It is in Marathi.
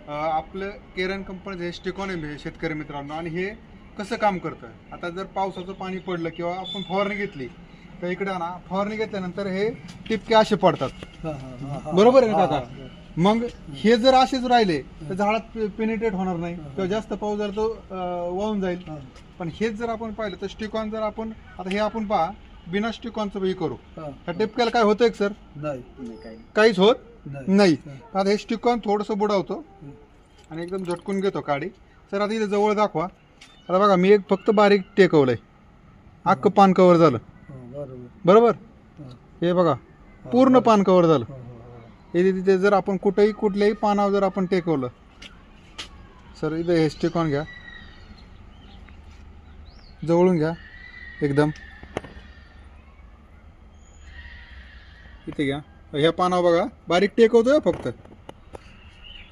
आपलं केरन कंपनीचं हे स्टिकॉन आहे शेतकरी मित्रांनो, आणि हे कसं काम करतं. आता जर पावसाचं पाणी पडलं किंवा आपण फवारणी घेतली तर इकडे ना फवारणी घेतल्यानंतर हे टिपके असे पडतात. बरोबर आहे ना काका? मग हे जर असेच राहिले तर झाडात पेनिट्रेट होणार नाही किंवा जास्त पाऊस जर तो वाहून जाईल. पण हेच जर आपण पाहिलं तर स्टिकॉन जर आपण आता हे आपण पहा बिना स्टिकॉनचं हे करू, त्या टिपक्याला काय होतंय सर? काहीच होत नाही. आता हे स्टिकॉन थोडंसं बुडवतो आणि एकदम झटकून घेतो काडी. सर आता इथे जवळ दाखवा. आता बघा मी एक फक्त बारीक टेकवलंय, अख्खं पान कवर झालं. बरोबर, हे बघा पूर्ण पान कवर झालं. हे तिथे जर आपण कुठल्याही पानावर जर आपण टेकवलं, सर इथे हे स्टिकॉन घ्या, जवळून घ्या एकदम, इथे घ्या, ह्या पानावर बघा बारीक टेकवतोय फक्त.